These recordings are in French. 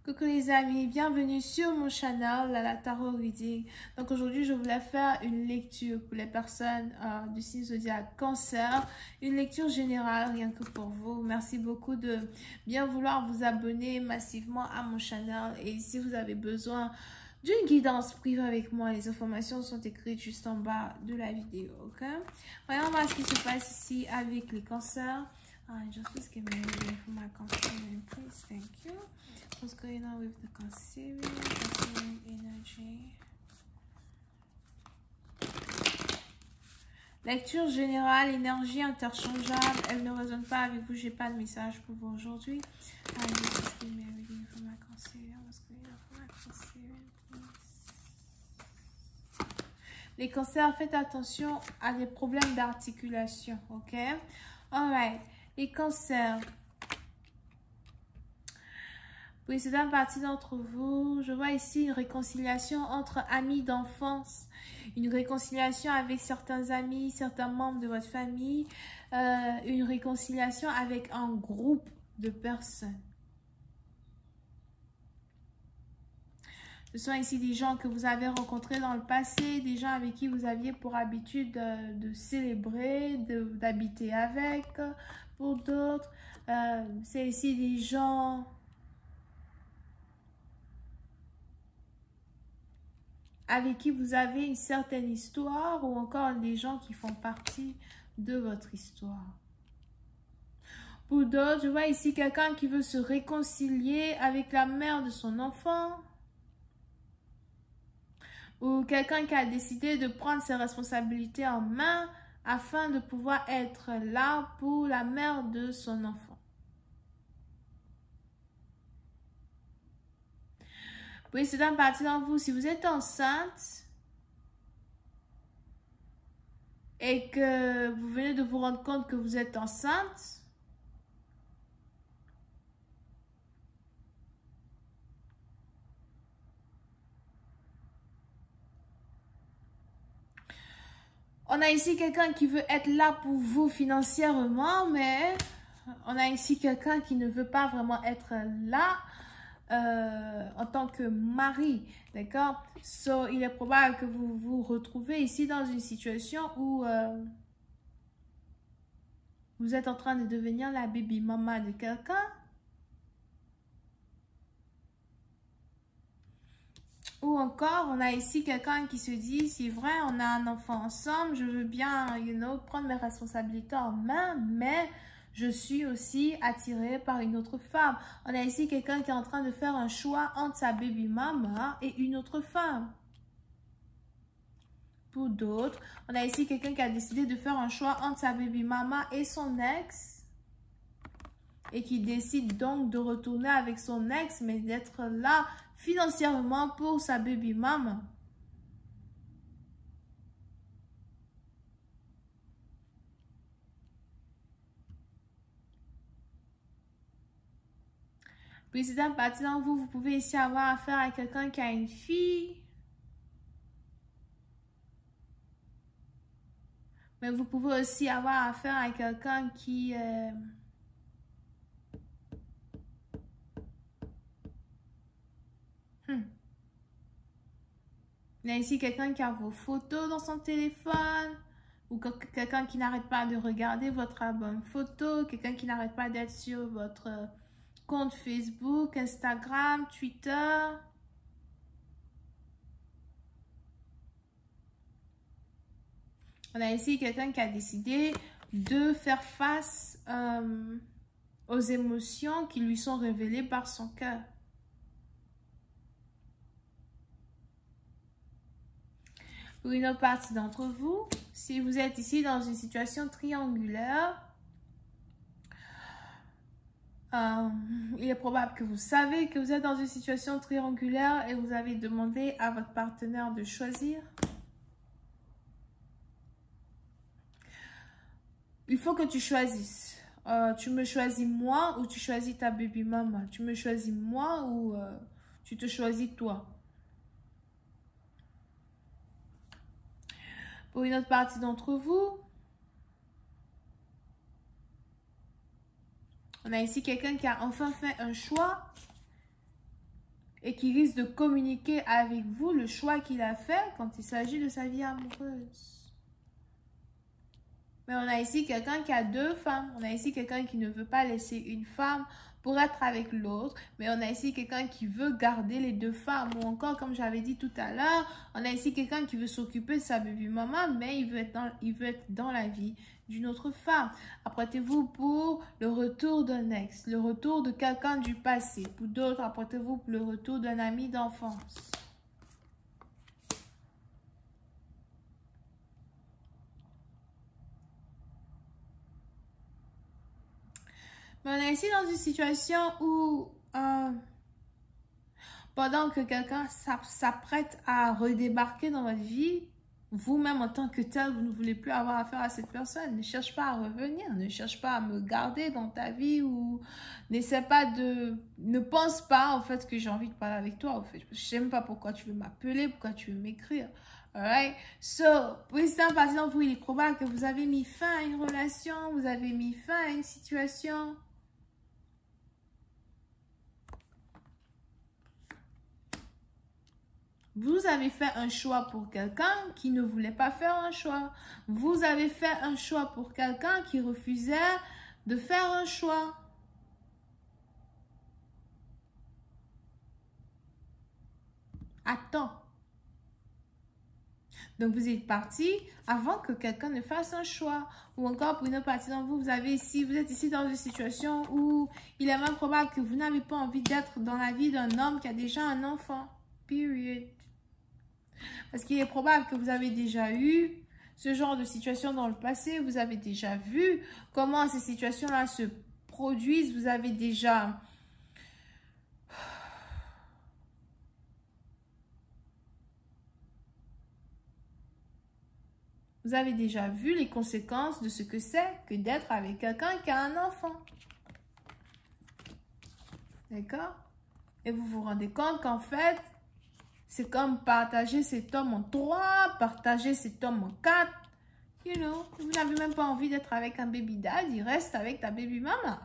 Coucou les amis, bienvenue sur mon channel la Tarot Reading. Donc aujourd'hui je voulais faire une lecture pour les personnes du signe zodiaque Cancer, une lecture générale rien que pour vous. Merci beaucoup de bien vouloir vous abonner massivement à mon channel et si vous avez besoin d'une guidance privée avec moi, les informations sont écrites juste en bas de la vidéo, ok? Voyons voir ce qui se passe ici avec les cancers. Just please give me a reading for my Cancerian, please. Thank you. What's going on with the Cancerian energy? Lecture générale, énergie interchangeable. Elle ne résonne pas avec vous. J'ai pas de message pour vous aujourd'hui. Just please give me a reading for my Cancerian. What's going on for my Cancerian, please? Les cancers, faites attention à des problèmes d'articulation, ok? Alright. Les cancers. Oui, c'est une partie d'entre vous. Je vois ici une réconciliation entre amis d'enfance. Une réconciliation avec certains amis, certains membres de votre famille. Une réconciliation avec un groupe de personnes. Ce sont ici des gens que vous avez rencontrés dans le passé, des gens avec qui vous aviez pour habitude de célébrer, d'habiter avec. Pour d'autres, c'est ici des gens avec qui vous avez une certaine histoire ou encore des gens qui font partie de votre histoire. Pour d'autres, je vois ici quelqu'un qui veut se réconcilier avec la mère de son enfant. Ou quelqu'un qui a décidé de prendre ses responsabilités en main afin de pouvoir être là pour la mère de son enfant. Oui, c'est une partie d'entre vous. Si vous êtes enceinte et que vous venez de vous rendre compte que vous êtes enceinte, on a ici quelqu'un qui veut être là pour vous financièrement, mais on a ici quelqu'un qui ne veut pas vraiment être là en tant que mari, d'accord? So, il est probable que vous vous retrouvez ici dans une situation où vous êtes en train de devenir la baby mama de quelqu'un. Ou encore, on a ici quelqu'un qui se dit, c'est vrai, on a un enfant ensemble, je veux bien, prendre mes responsabilités en main, mais je suis aussi attirée par une autre femme. On a ici quelqu'un qui est en train de faire un choix entre sa baby mama et une autre femme. Pour d'autres, on a ici quelqu'un qui a décidé de faire un choix entre sa baby mama et son ex. Et qui décide donc de retourner avec son ex, mais d'être là financièrement pour sa baby mama. Puis c'est un parti dans vous, vous pouvez ici avoir affaire à quelqu'un qui a une fille. Mais vous pouvez aussi avoir affaire à quelqu'un qui... Il y a ici quelqu'un qui a vos photos dans son téléphone. Ou quelqu'un qui n'arrête pas de regarder votre album photo. Quelqu'un qui n'arrête pas d'être sur votre compte Facebook, Instagram, Twitter. On a ici quelqu'un qui a décidé de faire face aux émotions qui lui sont révélées par son cœur. Pour une autre partie d'entre vous, si vous êtes ici dans une situation triangulaire, il est probable que vous savez que vous êtes dans une situation triangulaire et vous avez demandé à votre partenaire de choisir. Il faut que tu choisisses. Tu me choisis moi ou tu choisis ta baby mama. Tu me choisis moi ou tu te choisis toi. Pour une autre partie d'entre vous, on a ici quelqu'un qui a enfin fait un choix et qui risque de communiquer avec vous le choix qu'il a fait quand il s'agit de sa vie amoureuse. Mais on a ici quelqu'un qui a deux femmes. On a ici quelqu'un qui ne veut pas laisser une femme pour être avec l'autre. Mais on a ici quelqu'un qui veut garder les deux femmes. Ou encore, comme j'avais dit tout à l'heure, on a ici quelqu'un qui veut s'occuper de sa baby maman, mais il veut être dans la vie d'une autre femme. Apprêtez-vous pour le retour d'un ex, le retour de quelqu'un du passé. Pour d'autres, apprêtez-vous pour le retour d'un ami d'enfance. Mais on est ici dans une situation où, pendant que quelqu'un s'apprête à redébarquer dans votre vie, vous-même en tant que tel, vous ne voulez plus avoir affaire à cette personne. Ne cherche pas à revenir, ne cherche pas à me garder dans ta vie ou n'essaie pas de... Ne pense pas au fait que j'ai envie de parler avec toi. Au fait, je ne sais même pas pourquoi tu veux m'appeler, pourquoi tu veux m'écrire. Alright? So, pour l'instant, par exemple, vous, il est probable que vous avez mis fin à une relation, vous avez mis fin à une situation. Vous avez fait un choix pour quelqu'un qui ne voulait pas faire un choix. Vous avez fait un choix pour quelqu'un qui refusait de faire un choix. Attends. Donc, vous êtes parti avant que quelqu'un ne fasse un choix. Ou encore, pour une partie d'entre vous, vous êtes ici dans une situation où il est même probable que vous n'avez pas envie d'être dans la vie d'un homme qui a déjà un enfant. Period. Parce qu'il est probable que vous avez déjà eu ce genre de situation dans le passé. Vous avez déjà vu comment ces situations-là se produisent. Vous avez déjà... Vous avez déjà vu les conséquences de ce que c'est que d'être avec quelqu'un qui a un enfant. D'accord? Et vous vous rendez compte qu'en fait, c'est comme partager cet homme en 3, partager cet homme en 4. You know, vous n'avez même pas envie d'être avec un baby dad, il reste avec ta baby mama.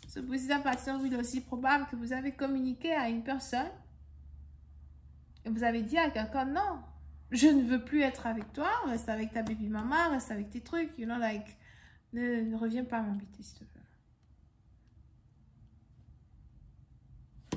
Ce président patient, il est aussi probable que vous avez communiqué à une personne et vous avez dit à quelqu'un, non, je ne veux plus être avec toi, reste avec ta baby mama, reste avec tes trucs, you know, like, ne reviens pas m'embêter, s'il te plaît.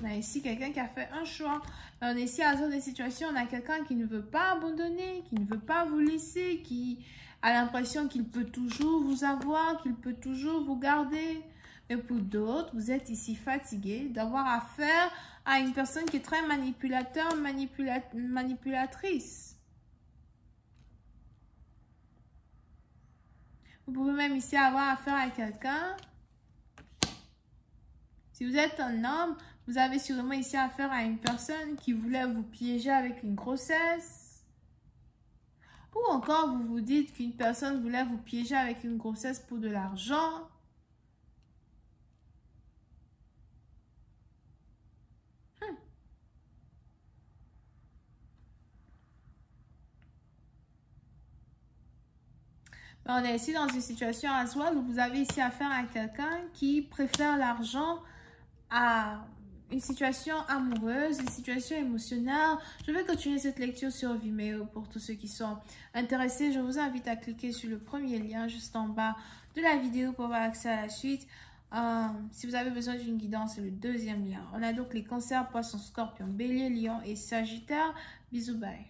On a ici quelqu'un qui a fait un choix. On est ici dans des situations, on a quelqu'un qui ne veut pas abandonner, qui ne veut pas vous laisser, qui a l'impression qu'il peut toujours vous avoir, qu'il peut toujours vous garder. Mais pour d'autres, vous êtes ici fatigué d'avoir affaire à une personne qui est très manipulatrice. Vous pouvez même ici avoir affaire à quelqu'un. Si vous êtes un homme, vous avez sûrement ici affaire à une personne qui voulait vous piéger avec une grossesse. Ou encore, vous vous dites qu'une personne voulait vous piéger avec une grossesse pour de l'argent. On est ici dans une situation à soi où vous avez ici affaire à quelqu'un qui préfère l'argent à une situation amoureuse, une situation émotionnelle. Je vais continuer cette lecture sur Vimeo pour tous ceux qui sont intéressés. Je vous invite à cliquer sur le premier lien juste en bas de la vidéo pour avoir accès à la suite. Si vous avez besoin d'une guidance, c'est le deuxième lien. On a donc les cancers, poissons, scorpions, bélier, lion et sagittaire. Bisous, bye.